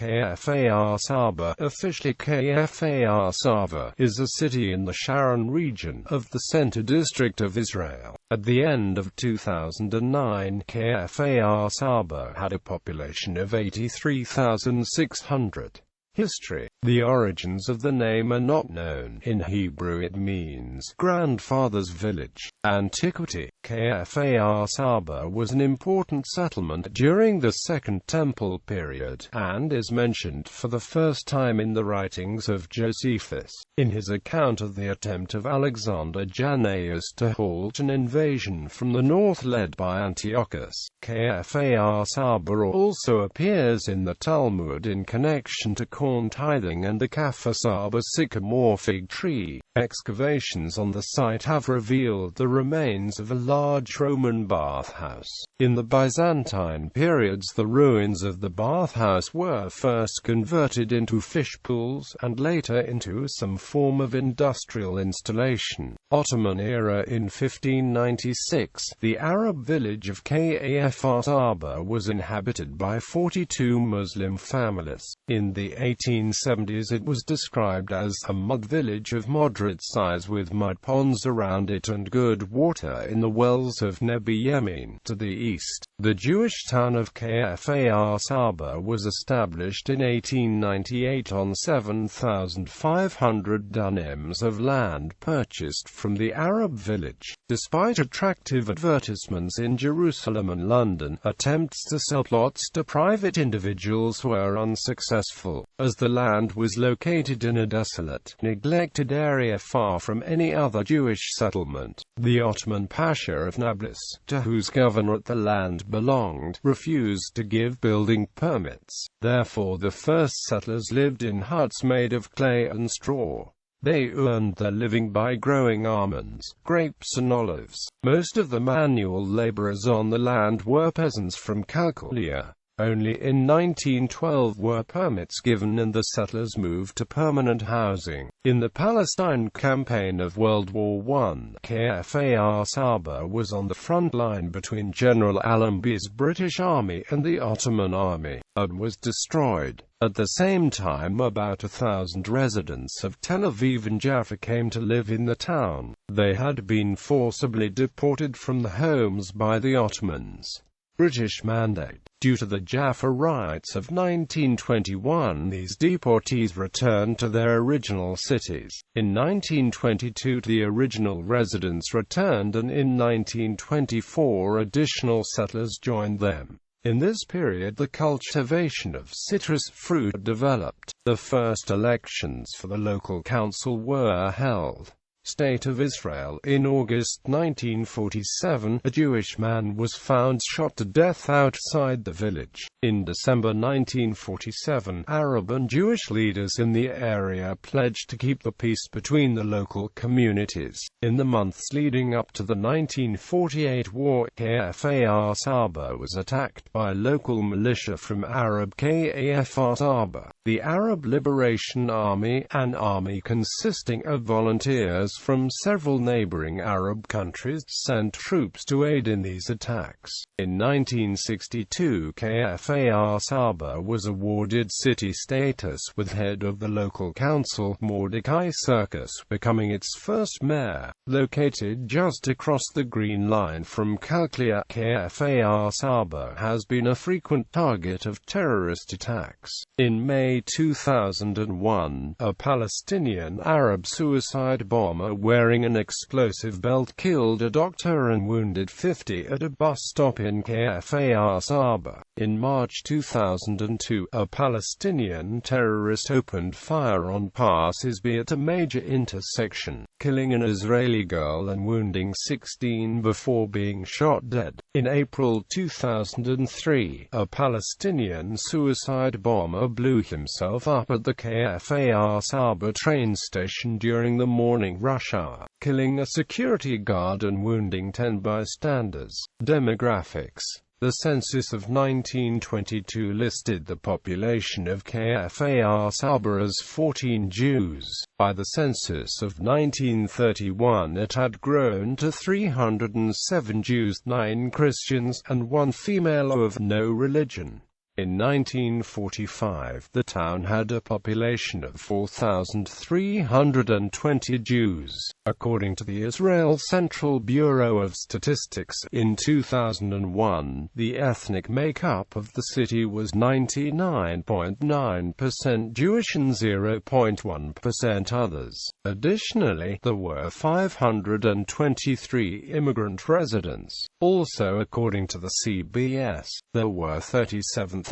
Kfar Saba, officially Kfar Sava, is a city in the Sharon region of the Center District of Israel. At the end of 2009, Kfar Saba had a population of 83,600. History. The origins of the name are not known. In Hebrew it means grandfather's village. Antiquity. Kfar Saba was an important settlement during the Second Temple period, and is mentioned for the first time in the writings of Josephus, in his account of the attempt of Alexander Jannaeus to halt an invasion from the north led by Antiochus. Kfar Saba also appears in the Talmud in connection to corn tithing and the Kfar Saba sycamore fig tree. Excavations on the site have revealed the remains of a large Roman bathhouse. In the Byzantine periods, the ruins of the bathhouse were first converted into fish pools, and later into some form of industrial installation. Ottoman era. In 1596, the Arab village of Kfar Saba was inhabited by 42 Muslim families. In the 1870s it was described as a mud village of moderate size with mud ponds around it and good water in the wells of Nebi Yemen. To the east, the Jewish town of Kfar Saba was established in 1898 on 7,500 dunams of land purchased from the Arab village. Despite attractive advertisements in Jerusalem and London, attempts to sell plots to private individuals were unsuccessful, as the land was located in a desolate, neglected area far from any other Jewish settlement. The Ottoman Pasha of Nablus, to whose governorate the land belonged, refused to give building permits. Therefore the first settlers lived in huts made of clay and straw. They earned their living by growing almonds, grapes and olives. Most of the manual laborers on the land were peasants from Calcalia. Only in 1912 were permits given and the settlers moved to permanent housing. In the Palestine campaign of World War I, Kfar Saba was on the front line between General Allenby's British Army and the Ottoman Army, and was destroyed. At the same time, about 1,000 residents of Tel Aviv and Jaffa came to live in the town. They had been forcibly deported from the homes by the Ottomans. British mandate. Due to the Jaffa riots of 1921, these deportees returned to their original cities. In 1922 the original residents returned, and in 1924 additional settlers joined them. In this period the cultivation of citrus fruit developed. The first elections for the local council were held. State of Israel. In August 1947, a Jewish man was found shot to death outside the village. In December 1947, Arab and Jewish leaders in the area pledged to keep the peace between the local communities. In the months leading up to the 1948 war, Kfar Saba was attacked by local militia from Arab Kfar Saba. The Arab Liberation Army, an army consisting of volunteers from several neighboring Arab countries, sent troops to aid in these attacks. In 1962, Kfar Saba was awarded city status, with head of the local council, Mordecai Circus, becoming its first mayor. Located just across the Green Line from Calcalia, Kfar Saba has been a frequent target of terrorist attacks. In May 2001, a Palestinian Arab suicide bomber wearing an explosive belt killed a doctor and wounded 50 at a bus stop in Kfar Saba. In March 2002, a Palestinian terrorist opened fire on Passes B at a major intersection, killing an Israeli girl and wounding 16 before being shot dead. In April 2003, a Palestinian suicide bomber blew himself up at the Kfar Saba train station during the morning rush hour, killing a security guard and wounding 10 bystanders. Demographics. The census of 1922 listed the population of Kfar Saba as 14 Jews. By the census of 1931 it had grown to 307 Jews, 9 Christians, and 1 female of no religion. In 1945, the town had a population of 4,320 Jews. According to the Israel Central Bureau of Statistics, in 2001, the ethnic makeup of the city was 99.9% Jewish and 0.1% others. Additionally, there were 523 immigrant residents. Also, according to the CBS, there were 37,000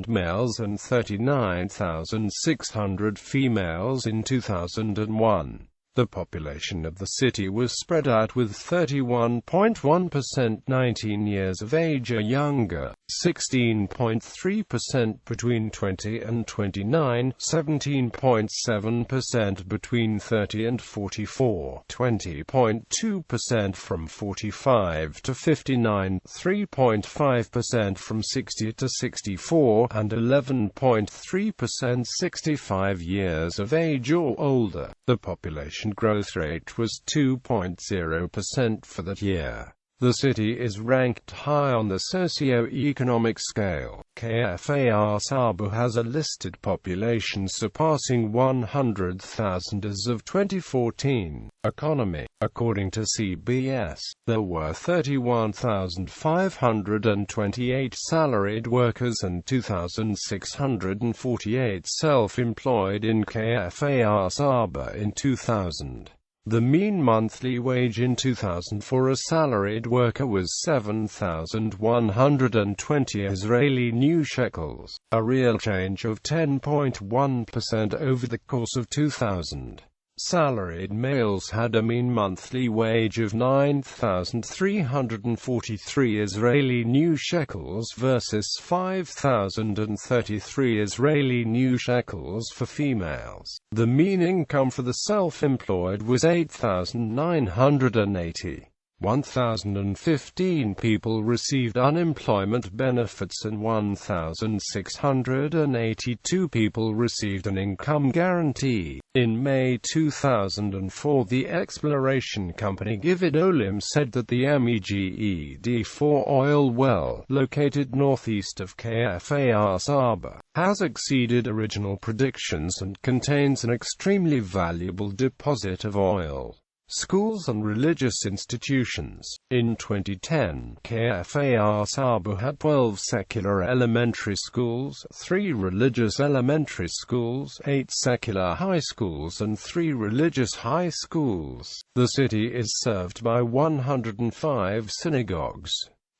males and 39,600 females in 2001. The population of the city was spread out with 31.1% 19 years of age or younger, 16.3% between 20 and 29, 17.7% between 30 and 44, 20.2% from 45 to 59, 3.5% from 60 to 64, and 11.3% 65 years of age or older. The population growth rate was 2.0% for that year. The city is ranked high on the socio-economic scale. Kfar Saba has a listed population surpassing 100,000 as of 2014. Economy. According to CBS, there were 31,528 salaried workers and 2,648 self-employed in Kfar Saba in 2000. The mean monthly wage in 2000 for a salaried worker was 7,120 Israeli new shekels, a real change of 10.1% over the course of 2000. Salaried males had a mean monthly wage of 9,343 Israeli new shekels versus 5,033 Israeli new shekels for females. The mean income for the self-employed was 8,980. 1,015 people received unemployment benefits and 1,682 people received an income guarantee. In May 2004, the exploration company Gilead Olim said that the MEGED-4 oil well, located northeast of Kfar Saba, has exceeded original predictions and contains an extremely valuable deposit of oil. Schools and religious institutions. In 2010, Kfar Saba had 12 secular elementary schools, 3 religious elementary schools, 8 secular high schools and 3 religious high schools. The city is served by 105 synagogues.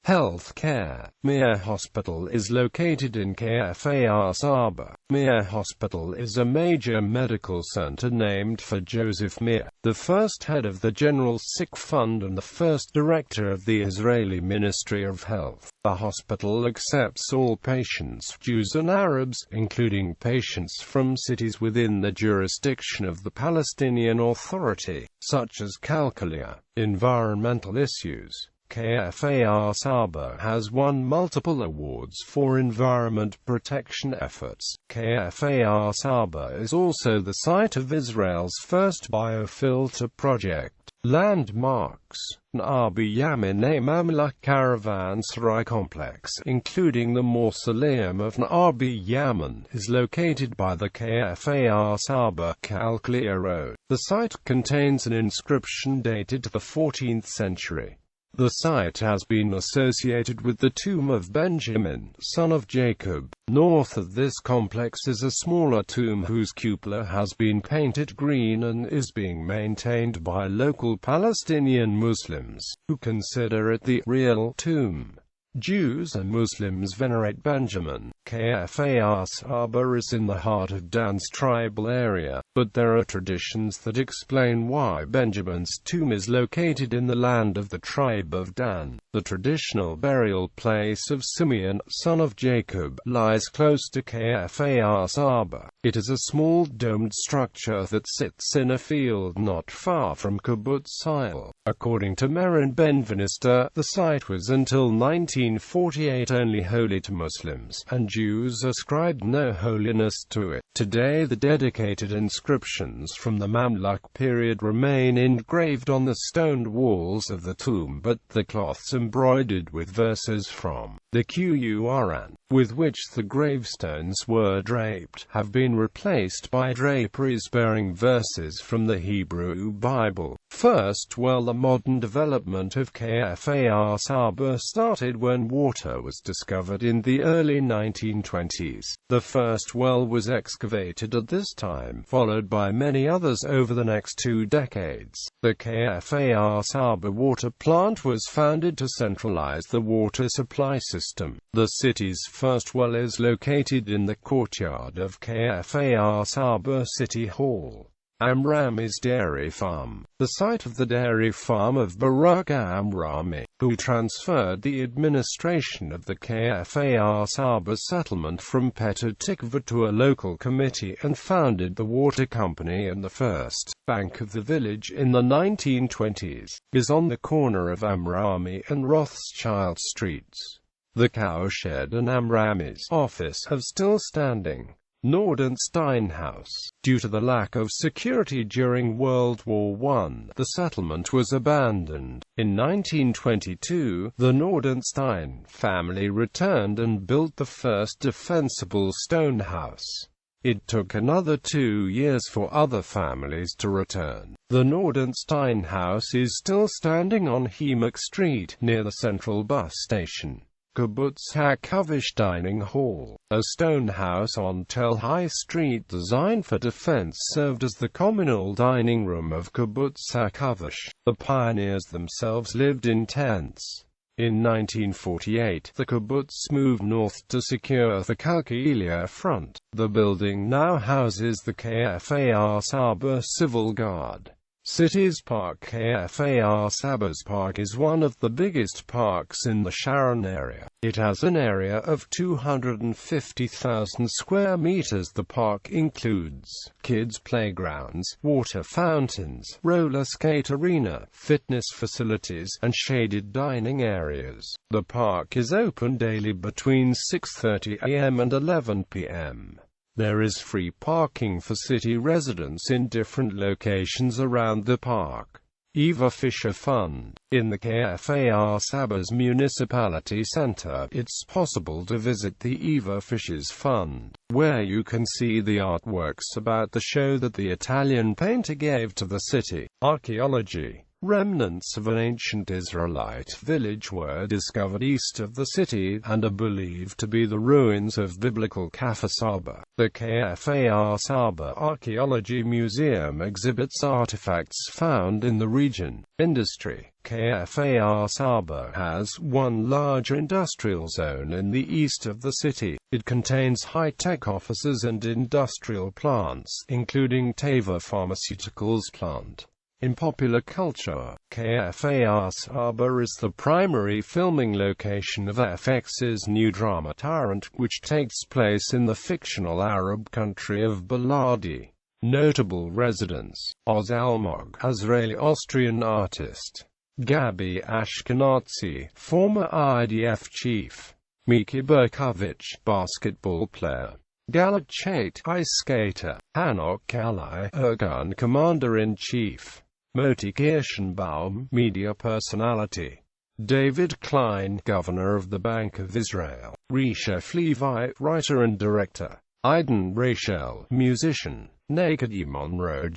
Health care. Meir Hospital is located in Kfar Saba. Meir Hospital is a major medical center named for Joseph Meir, the first head of the General Sick Fund and the first director of the Israeli Ministry of Health. The hospital accepts all patients, Jews and Arabs, including patients from cities within the jurisdiction of the Palestinian Authority, such as Calcalia. Environmental issues. Kfar Saba has won multiple awards for environment protection efforts. Kfar Saba is also the site of Israel's first biofilter project. Landmarks. Narbi Yaminei Mamluk Caravanserai complex, including the mausoleum of Narbi Yamin, is located by the Kfar Saba Calcalia Road. The site contains an inscription dated to the 14th century. The site has been associated with the tomb of Benjamin, son of Jacob. North of this complex is a smaller tomb whose cupola has been painted green and is being maintained by local Palestinian Muslims, who consider it the real tomb. Jews and Muslims venerate Benjamin. Kfar Saba is in the heart of Dan's tribal area, but there are traditions that explain why Benjamin's tomb is located in the land of the tribe of Dan. The traditional burial place of Simeon, son of Jacob, lies close to Kfar Saba. It is a small domed structure that sits in a field not far from Kibbutz Ha'il. According to Meron Ben Venister, the site was until 19 1948 only holy to Muslims, and Jews ascribed no holiness to it. Today the dedicated inscriptions from the Mamluk period remain engraved on the stoned walls of the tomb, but the cloths embroidered with verses from the Quran, with which the gravestones were draped, have been replaced by draperies bearing verses from the Hebrew Bible. First, the modern development of Kfar Saba started when water was discovered in the early 1920s. The first well was excavated at this time, followed by many others over the next 2 decades. The Kfar Saba water plant was founded to centralize the water supply system. The city's first well is located in the courtyard of Kfar Saba City Hall. Amrami's dairy farm, the site of the dairy farm of Barak Amrami, who transferred the administration of the Kfar Saba settlement from Petah Tikva to a local committee and founded the water company and the first bank of the village in the 1920s, is on the corner of Amrami and Rothschild Streets. The cowshed and Amrami's office have still standing. Nordenstein House. Due to the lack of security during World War I, the settlement was abandoned. In 1922, the Nordenstein family returned and built the first defensible stone house. It took another 2 years for other families to return. The Nordenstein house is still standing on Hemak Street, near the central bus station. Kibbutz HaKavish Dining Hall, a stone house on Tel High Street designed for defense, served as the communal dining room of Kibbutz HaKavish. The pioneers themselves lived in tents. In 1948, the kibbutz moved north to secure the Kalkilia front. The building now houses the Kfar Saba Civil Guard. City's Park. Kfar Saba's park is one of the biggest parks in the Sharon area. It has an area of 250,000 square meters. The park includes kids' playgrounds, water fountains, roller skate arena, fitness facilities, and shaded dining areas. The park is open daily between 6:30 a.m. and 11 p.m. There is free parking for city residents in different locations around the park. Eva Fisher Fund. In the Kfar Saba's municipality center, it's possible to visit the Eva Fisher's Fund, where you can see the artworks about the show that the Italian painter gave to the city. Archaeology. Remnants of an ancient Israelite village were discovered east of the city, and are believed to be the ruins of biblical Kfar Saba. The Kfar Saba Archaeology Museum exhibits artifacts found in the region. Industry. Kfar Saba has one large industrial zone in the east of the city. It contains high-tech offices and industrial plants, including Teva Pharmaceuticals plant. In popular culture, Kfar Saba is the primary filming location of FX's new drama Tyrant, which takes place in the fictional Arab country of Baladi. Notable residents: Oz Almog, Israeli-Austrian artist; Gabi Ashkenazi, former IDF chief; Miki Berkovich, basketball player; Galat Chait, ice skater; Hanok Ali, Irgun commander-in-chief; Moti Kirschenbaum, media personality; David Klein, governor of the Bank of Israel; Risha Flevi, writer and director; Aiden Rachel, musician; Nakedi Monroe,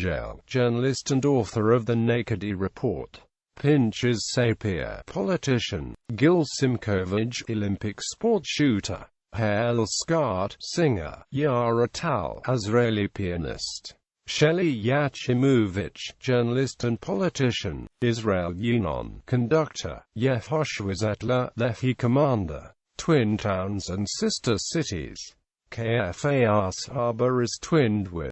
journalist and author of the Nakedi Report; Pinchas Sapir, politician; Gil Simkovich, Olympic sport shooter; Hel Scott, singer; Yara Tal, Israeli pianist; Shelley Yachimovich, journalist and politician; Israel Yinon, conductor; Yehoshua Zetler, Lehi commander. Twin towns and sister cities. Kfar Saba is twinned with